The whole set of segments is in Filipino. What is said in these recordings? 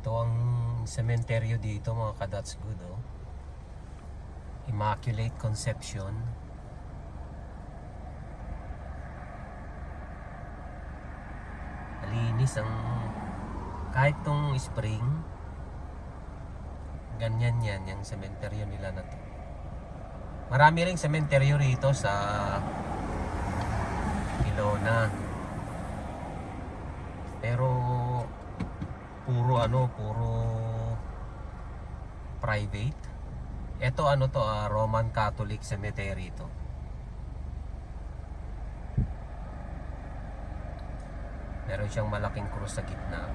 Ito ang sementeryo dito mga ka-That's Good, oh. Immaculate Conception. Malinis ang kahit tong spring. Ganyan yan yung sementeryo nila na to. Marami ring sementeryo rito sa Ilona. Pero puro private. Ito to, Roman Catholic Cemetery to. Meron siyang malaking krus sa gitna.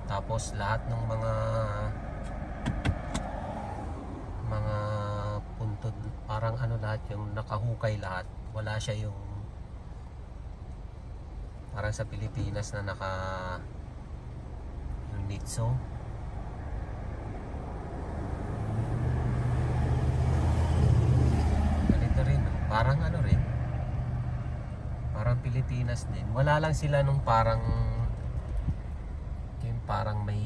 Tapos lahat ng mga puntod, parang lahat yung nakahukay lahat. Wala siya yung parang sa Pilipinas na yung nitso. Ganito rin, parang rin, parang Pilipinas din. Wala lang sila nung parang may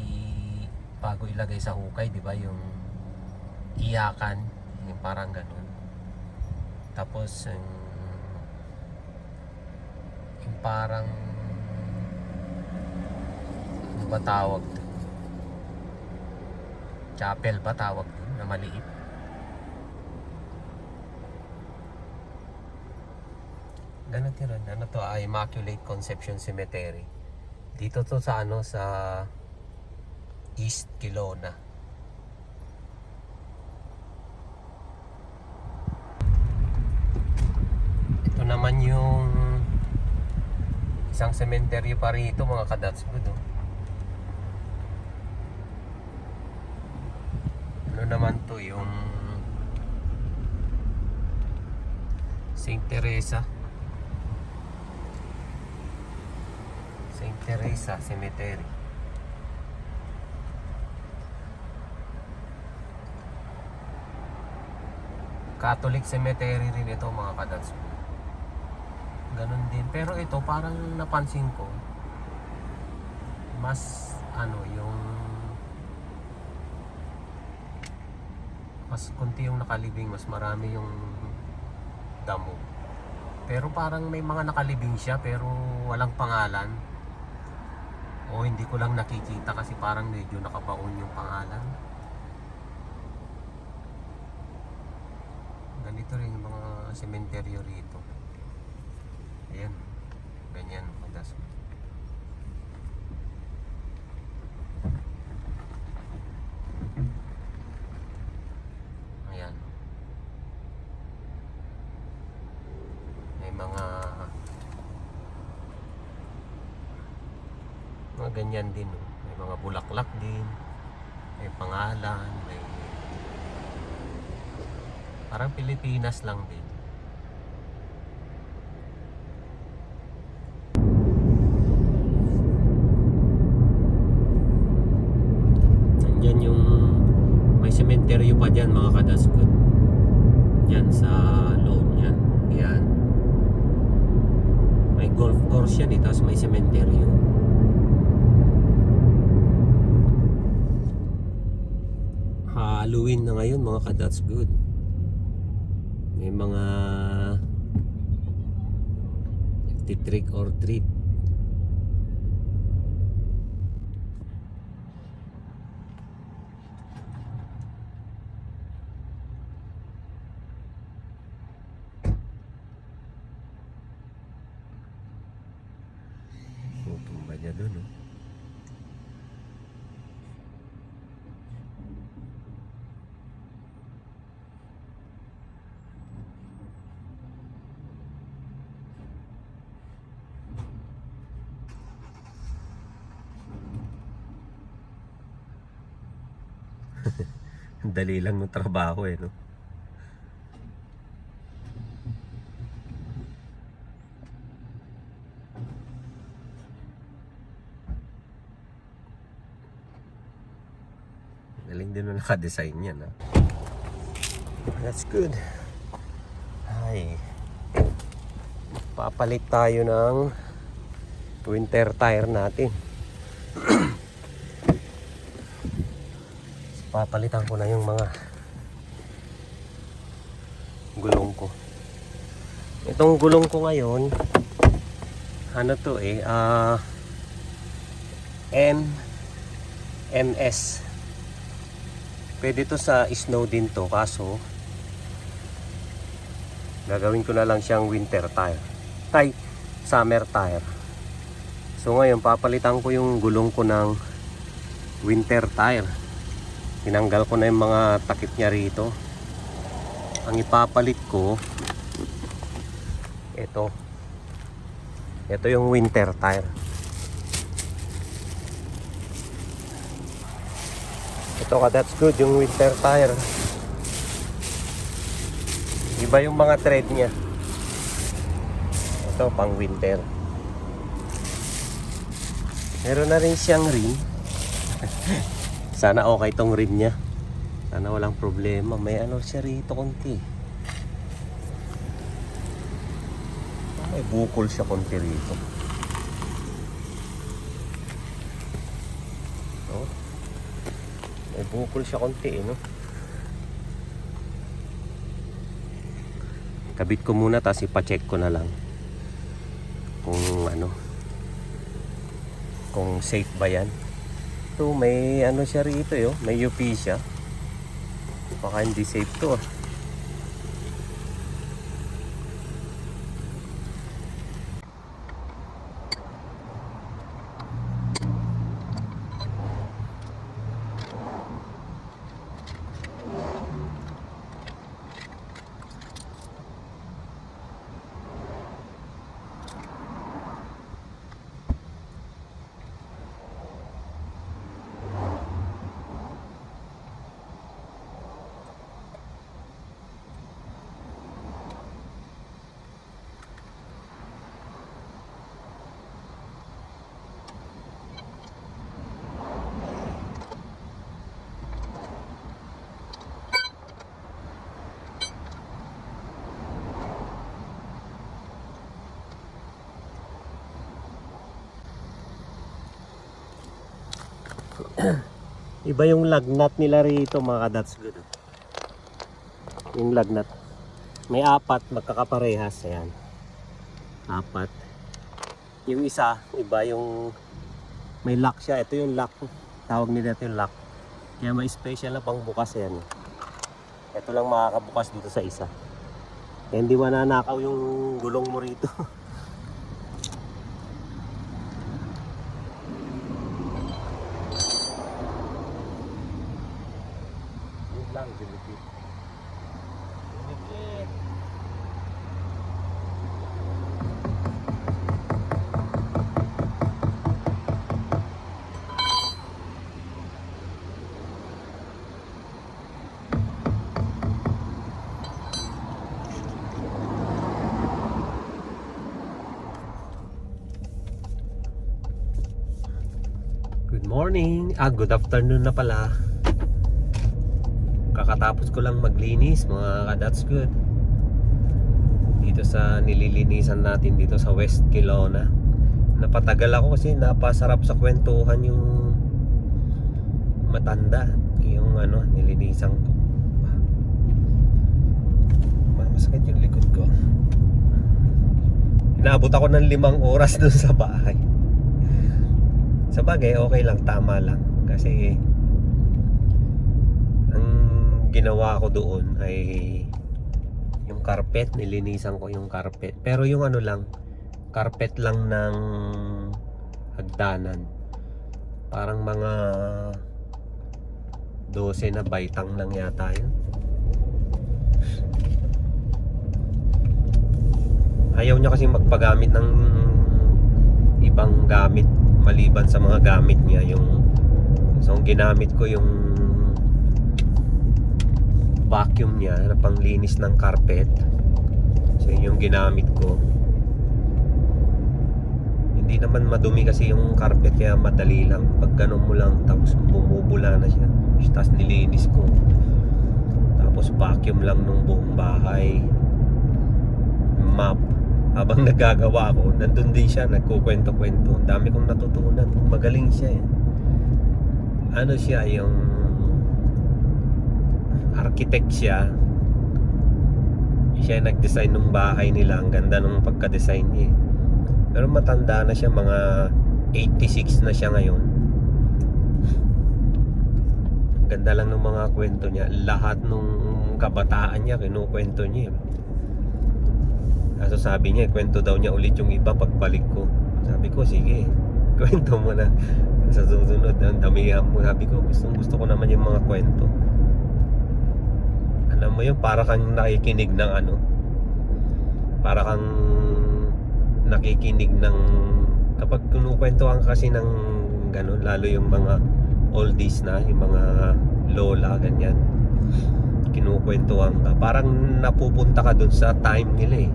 bago ilagay sa hukay, di ba, yung iyakan, yung parang ganun. Tapos yung parang ano ba tawag to? Chapel ba tawag to, na maliit. Ganito rin, to, Immaculate Conception Cemetery. Dito to sa sa East Kilona. Ito naman yung isang sementeryo pa rito mga ka-That's Good, oh. Naman to, yung Saint Teresa Cemetery. Catholic Cemetery rin ito mga ka-That's Good. Ganun din, pero ito parang napansin ko mas yung mas konti yung nakalibing, mas marami yung damo. Pero parang may mga nakalibing siya pero walang pangalan. O hindi ko lang nakikita kasi parang medyo nakabaon yung pangalan. Ganito rin yung mga sementeryo rito. Ayan, ganyan. Ayan, may mga ganyan din, oh. May mga bulaklak din, may pangalan, may parang Pilipinas lang din. Nandyan yung may sementeryo pa dyan mga ka-That's Good. Yan sa loob niyan. Yan, may golf course yan, tapos may sementeryo. Halloween na ngayon mga ka-That's Good. May mga trick or treat. Tumba niya dun, oh. Dali lang ng trabaho, no? Galing din na naka-design yan, ha? That's good. Ay, papalit tayo ng winter tire natin. Papalitan ko na yung mga gulong ko. Itong gulong ko ngayon, ano to NMS. Pwede to sa snow din to, kaso gagawin ko na lang siyang winter tire. Summer tire. So ngayon papalitan ko yung gulong ko ng winter tire. Tinanggal ko na yung mga takip niya rito. Ang ipapalit ko ito yung winter tire. Ito ka, that's good yung winter tire. Iba yung mga tread niya. Ito pang winter. Meron na rin siyang rim. Sana okay tong rim niya. Sana walang problema. May ano siya rito konti. May bukol siya konti rito. No? May bukol siya konti no? Kabit ko muna tapos ipacheck ko na lang kung ano, kung safe ba yan. Ito may ano siya rito may UP siya. Baka hindi safe to Iba yung lagnat nila rito mga ka-that's good. Yung lagnat. May 4 magkakaparehas. Ayan. 4. Yung isa, iba yung may lock siya. Ito yung lock. Tawag nila ito yung lock. Kaya may special na pang bukas yan. Ito lang makakabukas dito sa isa. Kaya hindi mananakaw yung gulong mo rito. Lang dilipit. Good morning. Good afternoon na pala. Kakatapos ko lang maglinis mga ka-that's good dito sa nililinisan natin dito sa West Kelowna. Napatagal ako kasi napasarap sa kwentuhan yung matanda yung nilinisan ko. Masakit yung likod ko. Inaabot ako ng 5 oras dun sa bahay. Sa bagay okay lang, tama lang kasi ginawa ko doon ay yung carpet, nilinisan ko yung carpet. Pero yung carpet lang ng hagdanan. Parang mga 12 na baitang lang yata yun. Ayaw niya kasi magpagamit ng ibang gamit maliban sa mga gamit niya. So ginamit ko yung vacuum niya na panglinis ng carpet. So yun yung ginamit ko. Hindi naman madumi kasi yung carpet kaya madali lang. Pag ganun mo lang tapos bumubula na siya. Tapos nilinis ko. Tapos vacuum lang nung buong bahay. Map. Habang nagagawa ko, nandun din siya, nagkukwento-kwento. Ang dami kong natutunan. Magaling siya . Ano siya, yung architect siya. Siya nag-design ng bahay nila. Ang ganda ng pagka-design niya eh. Pero matanda na siya, mga 86 na siya ngayon. Ganda lang ng mga kwento niya. Lahat nung kabataan niya kinukwento niya. Kaso sabi niya, kwento daw niya ulit yung iba pagbalik ko. Sabi ko, sige, kwento mo na sa susunod. Ang damihan mo. Sabi ko, gusto ko naman yung mga kwento. Alam mo yun, para kang nakikinig ng ano, para kang nakikinig ng, kapag kinukwentuhan kasi ng gano'n, lalo yung mga oldies na, yung mga lola, ganyan, kinukwentuhan ka, parang napupunta ka dun sa time nila eh.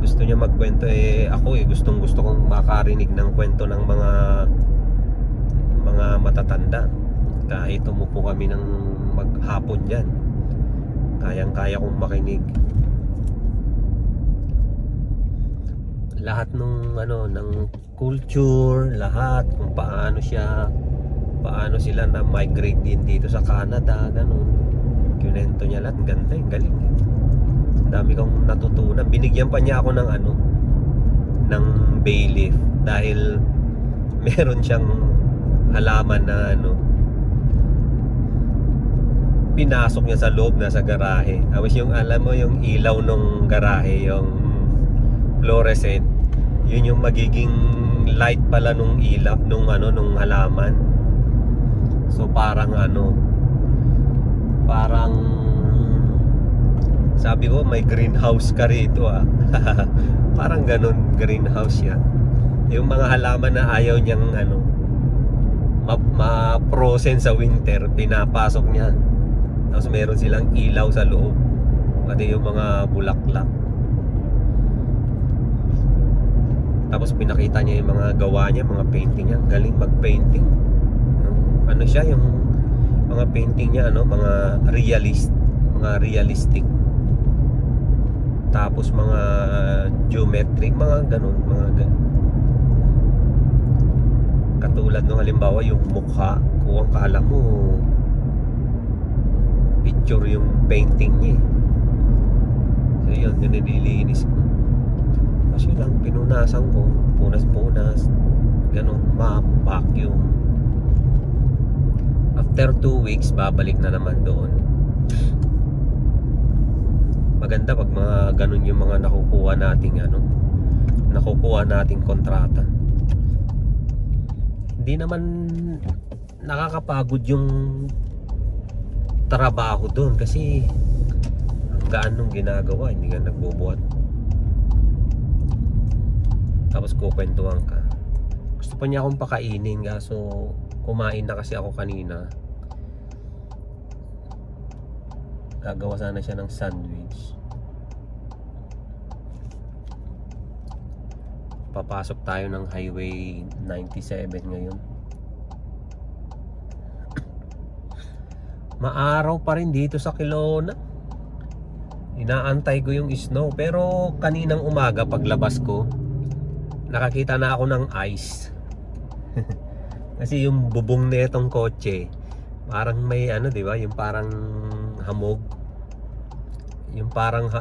Gusto niya magkwento eh, ako eh, gusto kong makarinig ng kwento ng mga matatanda. Kahit umupo kami ng maghapon dyan, kayang-kaya kong makinig. Lahat nung ng culture, lahat kung paano sila na migrate din dito sa Canada, ganun. Kinento niya lahat, ganda, galing. Ang dami kong natutunan. Binigyan pa niya ako ng bay leaf dahil meron siyang halaman na pinasok niya sa loob na sa garahe. Tapos yung alam mo yung ilaw nung garahe, yung fluorescent, yun yung magiging light pala nung ilaw nung halaman. So parang sabi ko may greenhouse ka rito ah. Parang ganun, greenhouse siya. Yung mga halaman na ayaw niyang ma-frozen sa winter, pinapasok niya. Tapos meron silang ilaw sa loob, pati yung mga bulaklak. Tapos pinakita niya yung mga gawa niya, mga painting niya. Galing mag-painting. Siya yung mga painting niya, mga realistic. Tapos mga geometric, mga ganun, katulad nung halimbawa yung mukha, kung kala mo picture yung painting niya. So yun, nililinis ko. Kasi lang, pinunasan ko, punas, ganun, map, vacuum. After 2 weeks, babalik na naman doon. Maganda pag mga ganun yung mga nakukuha nating kontrata. Hindi naman nakakapagod yung trabaho doon kasi ang gaan nung ginagawa, hindi ka nagbubuhat. Tapos kukwentuhan ka. Gusto pa niya akong pakainin, kaso kumain na kasi ako kanina. Gagawa sana siya ng sandwich. Papasok tayo ng Highway 97 ngayon. Maaraw pa rin dito sa Kelowna. Inaantay ko yung snow. Pero kaninang umaga paglabas ko, nakakita na ako ng ice. Kasi yung bubong na itong kotse, parang may di ba? Yung parang hamog.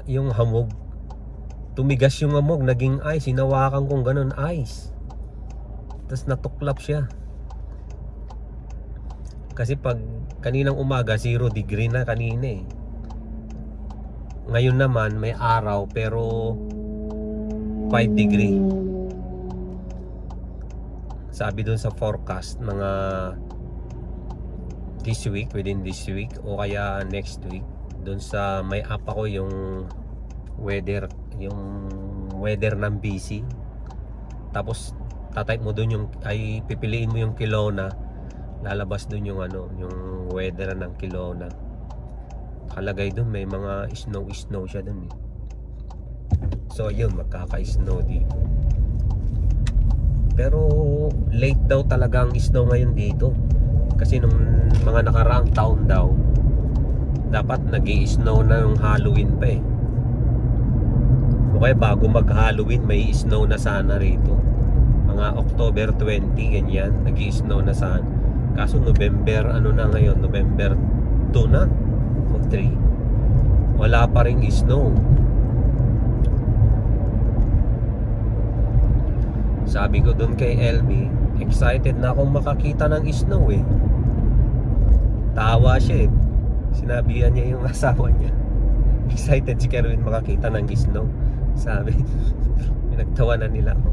Yung hamog, tumigas yung hamog, naging ice. Hinawakan kong ganun, ice. Tapos natuklap siya. Kasi pag kaninang umaga 0 degree na kanina eh. Ngayon naman may araw pero 5 degree. Sabi dun sa forecast mga within this week o kaya next week, dun sa may app ako yung weather ng BC. Tapos tatype mo dun pipiliin mo yung Kelowna, lalabas dun yung yung weather ng Kelowna. Kalagay dun may mga snow siya dun eh. So yun, magkaka-snow dito. Pero late daw talaga ang snow ngayon dito. Kasi nung mga nakaraang taon daw, dapat nag-i-snow na yung Halloween pa eh. O kaya bago mag-Halloween may snow na sana rito. Mga October 20 ganyan, nag-i-snow na sana. Kaso November na ngayon, November 2 na o 3, wala pa ring snow. Sabi ko dun kay LB, excited na akong makakita ng snow eh. Tawa siya eh. Sinabihan niya yung asawa niya, excited si Kerwin makakita ng snow. Sabi, pinagtawanan nila ako.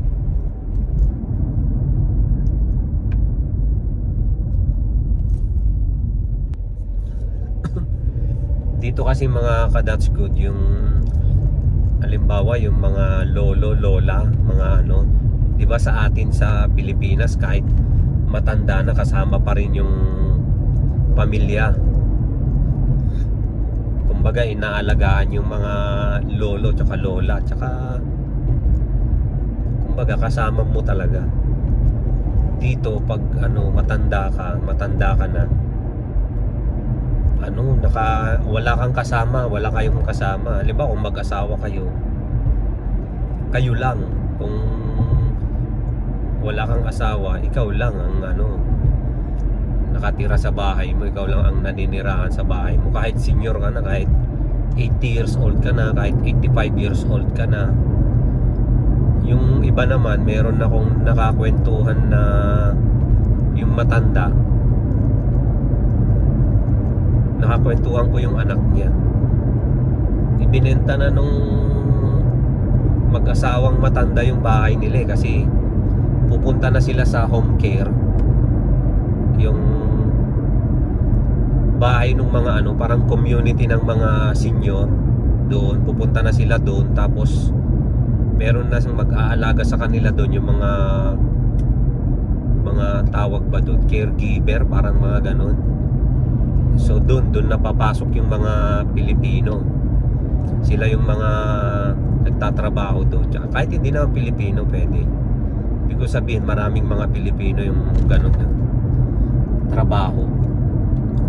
Dito kasi mga ka-Dutch good, yung halimbawa yung mga lolo, lola, mga ano, 'di ba sa atin sa Pilipinas kahit matanda na kasama pa rin yung pamilya. Kumbaga inaalagaan yung mga lolo tsaka lola, tsaka kumbaga kasama mo talaga. Dito pag ano matanda ka na, ano, wala kang kasama, wala kayong kasama. Halimbawa kung mag-asawa kayo, kayo lang. Kung wala kang asawa, ikaw lang ang ano, nakatira sa bahay mo, ikaw lang ang naninirahan sa bahay mo. Kahit senior ka na, kahit 80 years old ka na, kahit 85 years old ka na. Yung iba naman, meron akong nakakwentuhan na yung matanda, nakakwentuhan ko yung anak niya, ibinenta na nung mag-asawang matanda yung bahay nila kasi pupunta na sila sa home care, yung bahay ng mga ano, parang community ng mga senior. Doon pupunta na sila doon, tapos meron na siyang mag-aalaga sa kanila doon, yung mga tawag ba doon, caregiver, parang mga ganon. So doon napapasok yung mga Pilipino. Sila yung mga nagtatrabaho doon. Kahit hindi naman Pilipino pwede. Ibig ko sabihin maraming mga Pilipino yung ganun na trabaho.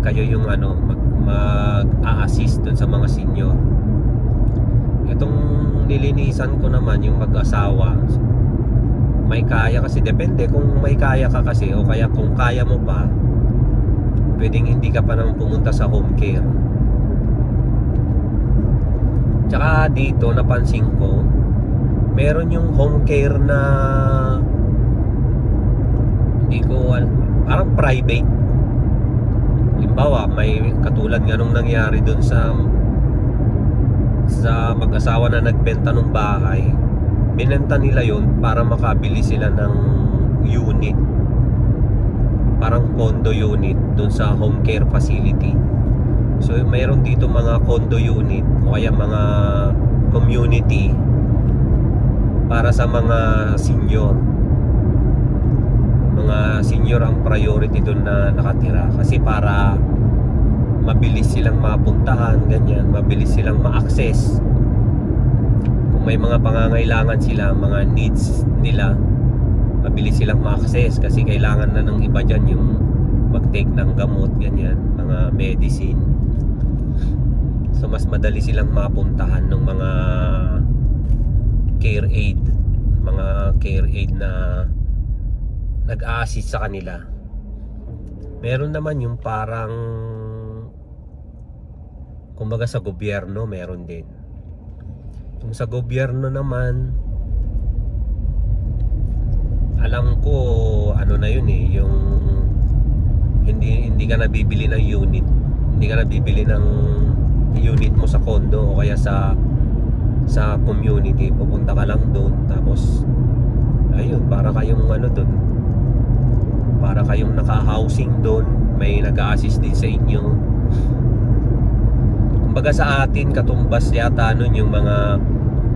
Kayo yung ano mag-a-assist doon sa mga senior. Itong nilinisan ko naman yung mag-asawa, may kaya kasi, depende kung may kaya ka kasi, o kaya kung kaya mo pa, pwedeng hindi ka pa naman pumunta sa home care. Tsaka dito napansin ko, meron yung home care na hindi ko parang private. Halimbawa may katulad nga nung nangyari dun sa mag-asawa na nagbenta ng bahay. Binenta nila yon para makabili sila ng unit, parang condo unit doon sa home care facility. So mayroon dito mga condo unit o kaya mga community para sa mga senior. Mga senior ang priority doon na nakatira kasi para mabilis silang mapuntahan, ganyan, mabilis silang ma-access. Kung may mga pangangailangan sila, mga needs nila, mabilis silang ma-access kasi kailangan na ng iba dyan yung mag-take ng gamot, ganyan, mga medicine. So mas madali silang mapuntahan ng mga care aid na nag-a-assist sa kanila. Meron naman yung parang kumbaga sa gobyerno, meron din. Kung sa gobyerno naman, alam ko ano na yun eh, yung hindi ka nabibili ng unit. Hindi ka nabibili ng unit mo sa condo o kaya sa community. Pupunta ka lang doon, tapos ayun, para kayong ano doon, para kayong naka-housing doon, may nag-a-assist din sa inyo. Kumbaga sa atin, katumbas yata nun yung mga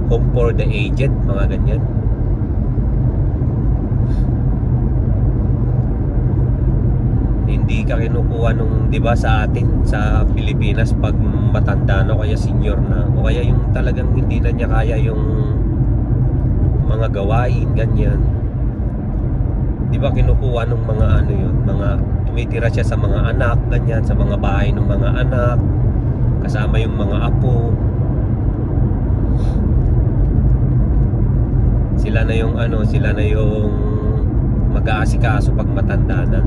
home for the aged, mga ganyan. Hindi ka kinukuha nung, 'di ba, sa atin sa Pilipinas pag matanda na o kaya senior na o kaya yung talagang hindi na niya kaya yung mga gawain, ganyan. 'Di ba kinukuha nung mga ano yun, mga tumitira siya sa mga anak, ganyan, sa mga bahay ng mga anak, kasama yung mga apo. Sila na yung ano, sila na yung mag-aasikaso pag matanda na.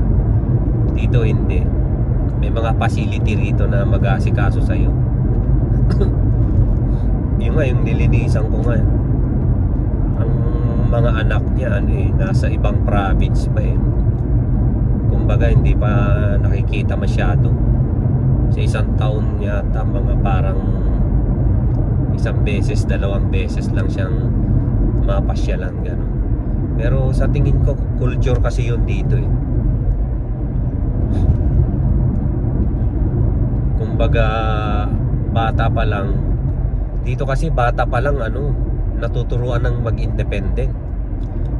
Dito hindi. may mga facility rito na mag-aasikaso sa'yo. Yung nga, yung nilinisan ko nga, ang mga anak niya nasa ibang province pa kumbaga hindi pa nakikita masyado. Sa isang taon yata mga parang isang beses, dalawang beses lang siyang mapasyalan, gano'n. Pero sa tingin ko culture kasi yun dito kumbaga bata pa lang dito, kasi bata pa lang natuturuan ng mag-independent.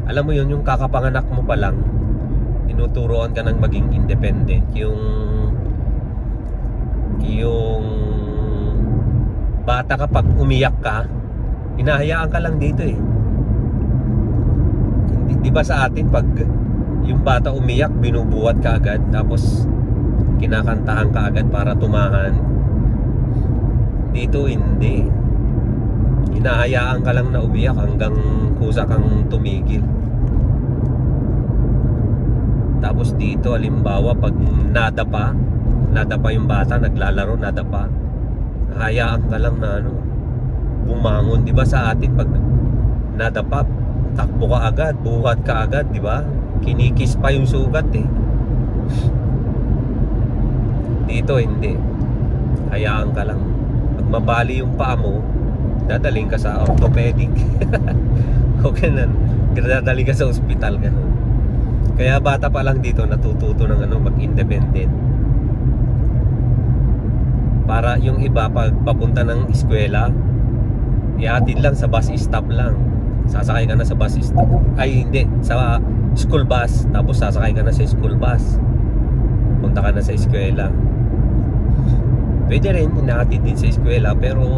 Alam mo yun, yung kakapanganak mo pa lang tinuturuan ka ng maging independent. Yung bata kapag umiyak ka, hinahayaan ka lang dito Hindi, di ba sa atin pag yung bata umiyak, binubuhat ka agad, tapos kinakantahan ka agad para tumahan. Dito hindi. Hinahayaan ka lang na umiyak hanggang kusa kang tumigil. Tapos dito, halimbawa pag nadapa yung bata, naglalaro, nadapa, hayaan ka lang na bumangon. Di ba sa atin pag nadapa, takbo ka agad, buhat ka agad, di ba? Kinikis pa yung sugat Dito hindi. Hayaan ka lang. Pag mabali yung paa mo, dadaling ka sa orthopedic. Okay na, dadaling ka sa ospital, gano'n. Kaya bata pa lang dito natututo ng mag-independent. Para yung iba pag papunta ng eskwela, ihatid lang sa bus stop lang. Sasakay ka na sa bus stop. Ay hindi, sa school bus. Tapos sasakay ka na sa school bus. Punta ka na sa eskwela. Pwede rin inahatid din sa eskwela, pero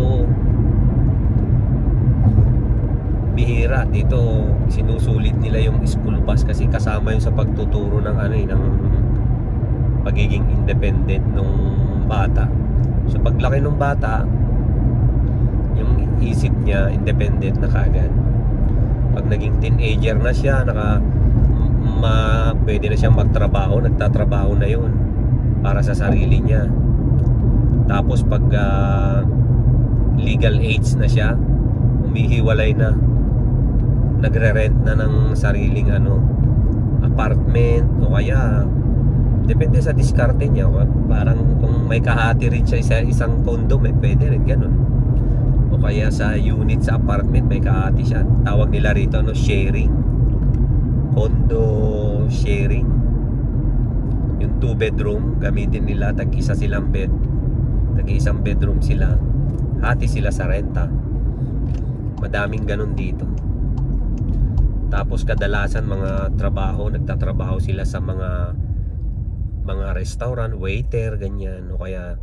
bihira. Dito sinusulit nila yung school bus kasi kasama yung sa pagtuturo ng ng pagiging independent ng bata. So paglaki ng bata, yung isip niya independent na kaagad. Pag naging teenager na siya, pwede na siyang magtrabaho, nagtatrabaho na yun para sa sarili niya. Tapos pag legal age na siya, humihiwalay na, nagre-rent na ng sariling apartment, o kaya depende sa diskarte niya. Parang kung may kahati rin siya sa isang condo, pwede rin ganun. O kaya sa unit sa apartment may kahati siya. Tawag nila rito sharing, condo sharing. Yung 2 bedroom gamitin nila, tag-isa silang bed, tag-isang bedroom sila, hati sila sa renta. Madaming ganun dito. Tapos kadalasan mga trabaho, nagtatrabaho sila sa mga restaurant, waiter, ganyan, o kaya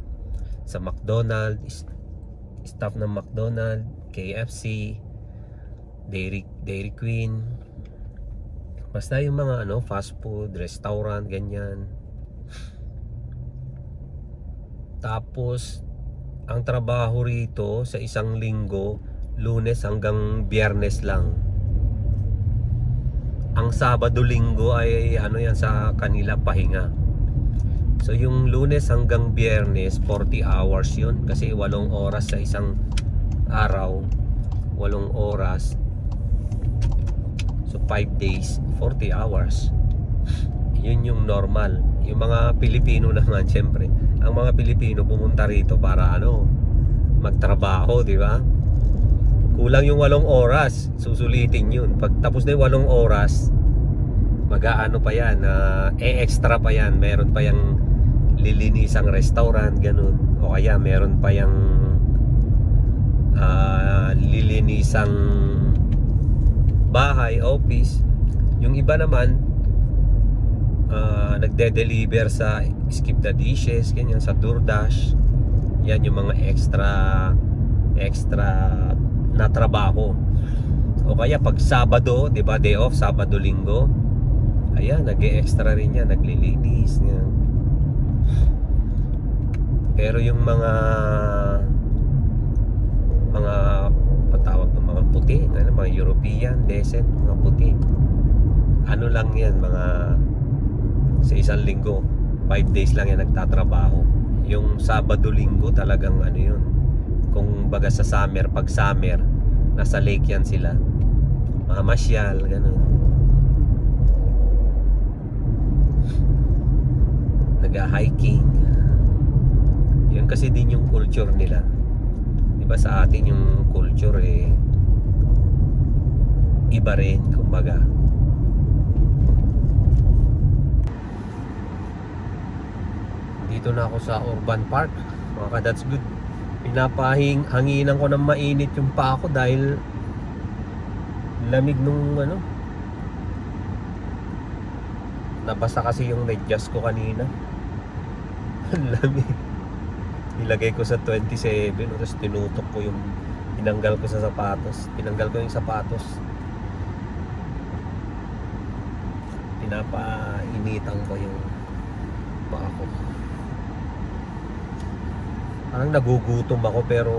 sa McDonald's, staff ng McDonald's, KFC, Dairy Queen, basta yung mga fast food, restaurant, ganyan. Tapos ang trabaho rito sa isang linggo, Lunes hanggang Biyernes lang. Ang Sabado, Linggo ay yan sa kanila pahinga. So yung Lunes hanggang Biyernes 40 hours yun, kasi 8 oras sa isang araw, 8 oras. So 5 days, 40 hours. Yun yung normal. Yung mga Pilipino naman, syempre, ang mga Pilipino pumunta rito para magtrabaho, di ba? Kulang yung 8 oras, susulitin yun. Pag tapos na yung 8 oras, mag-aano pa yan, extra pa yan. Meron pa yung lilinisang restaurant, ganun. O kaya meron pa yung lilinisang bahay, office. Yung iba naman nagde-deliver sa Skip the Dishes, ganyan, sa DoorDash. Yan yung mga extra na trabaho. O kaya pag Sabado, 'di ba, day off, Sabado, Linggo, ayan, nag-e-extra rin yan, naglilinis yan. Pero yung mga patawag ng mga puti, mga European descent, mga puti, lang yan, mga sa isang linggo 5 days lang yan nagtatrabaho. Yung Sabado, Linggo talagang ano yun. Kung baga sa summer, pag summer, nasa lake yan sila. Mamasyal, ganun. Nag-hiking. Yun kasi din yung culture nila. Diba sa atin yung culture iba rin, kumbaga. Dito na ako sa Urban Park, mga ka-that's good. Hanginan ko ng mainit yung paa ko dahil lamig nung nabasa kasi yung medyas ko kanina. Lamig. Ilagay ko sa 27, tapos tinutok ko yung tinanggal ko sa sapatos. Tinanggal ko yung sapatos. Pinapainitan ko yung paa ko. Parang nagugutom ako pero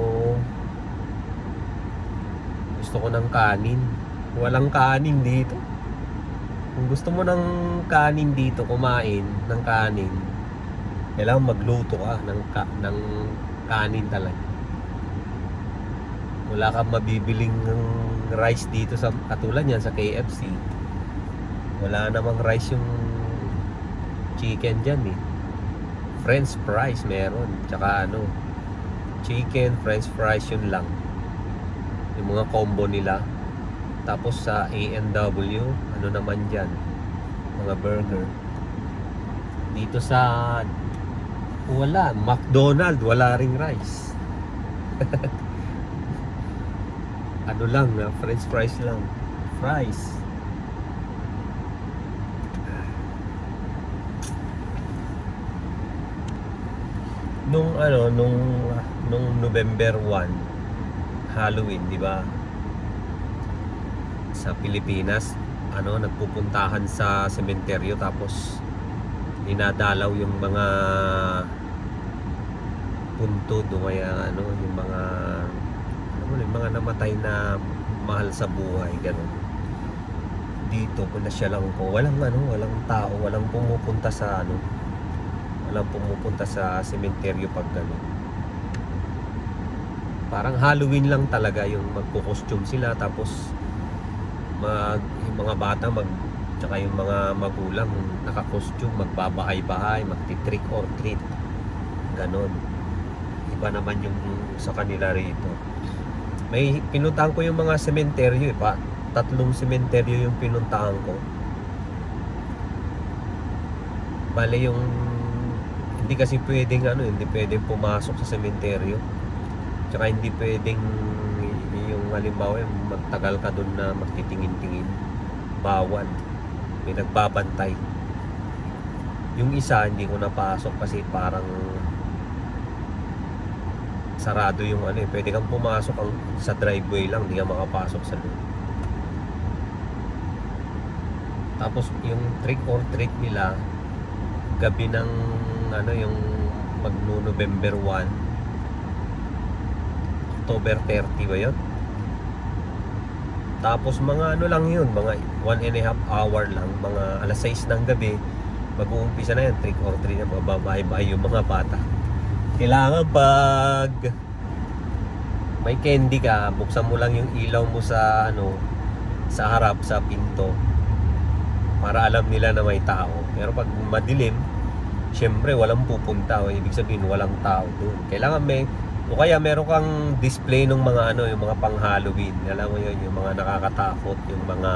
gusto ko ng kanin. Walang kanin dito. Kung gusto mo ng kanin dito, kumain ng kanin, kailangan magluto ka ng kanin talaga. Wala kang mabibiling rice dito sa katulad yan sa KFC. Wala namang rice yung chicken dyan eh. French fries meron, tsaka chicken, french fries, yun lang yung mga combo nila. Tapos sa A&W, naman dyan, mga burger. Dito sa McDonald's, wala ring rice. French fries lang. Fries. Nung November 1, Halloween, di ba? Sa Pilipinas, nagpupuntahan sa sementeryo tapos dinadalaw yung mga puntod o kaya yung mga namatay na mahal sa buhay, ganun. Dito pinasya lang ko, walang tao, walang pumupunta sa sementeryo pag ganun. Parang Halloween lang talaga yung magko-costume sila, tapos yung mga bata tsaka yung mga magulang naka-costume, magbabahay-bahay, magti-trick or treat, ganon. Iba naman yung sa kanila rito. May pinuntahan ko yung mga sementeryo, 3 sementeryo yung pinuntahan ko. Bale yung hindi kasi pwedeng hindi pwedeng pumasok sa sementeryo. Tsaka hindi pwedeng yung halimbawa magtagal ka doon na magtitingin-tingin. Bawal. May nagbabantay. Yung isa hindi ko napasok kasi parang sarado yung pwede kang pumasok sa driveway lang, hindi ka makapasok sa loob. Tapos yung trick or treat nila gabi ng yung November 1, October 30 ba yun? Tapos mga lang yun, mga 1.5 hour lang, mga alas 6 ng gabi mag-uumpisa na yan, trick or treat na, babae-bae yung mga bata. Kailangan pag may candy ka, buksan mo lang yung ilaw mo sa sa harap, sa pinto, para alam nila na may tao. Pero pag madilim, syempre walang pupunta, ibig sabihin walang tao doon. Kailangan o kaya meron kang display ng mga yung mga pang Halloween. Alam mo yun, yung mga nakakatakot, yung mga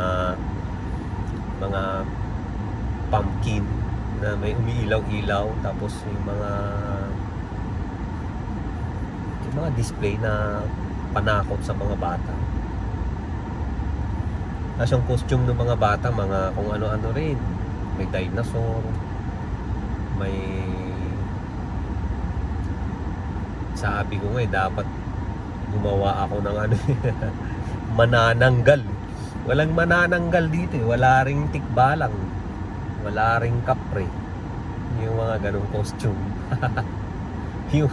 pumpkin na may umiilaw-ilaw, tapos yung mga display na panakot sa mga bata. Tapos yung costume ng mga bata, mga kung ano-ano rin. May dinosaur, may sabi ko dapat gumawa ako ng manananggal. Walang manananggal dito wala ring tikbalang, wala ring kapre, yung mga ganong costume. Yung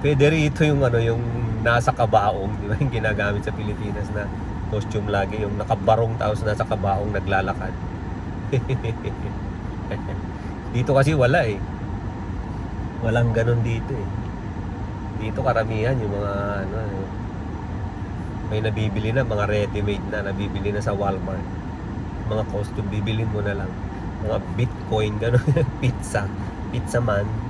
pwede rito yung yung nasa kabaong, di ba, yung ginagamit sa Pilipinas na costume lagi, yung nakabarong tapos nasa kabaong naglalakad. Dito kasi wala eh. Walang ganun dito eh. Dito karamihan yung mga ano, may nabibili na, mga ready-made na, nabibili na sa Walmart. Mga costume, bibilin mo na lang. Mga Bitcoin, gano'n, pizza man.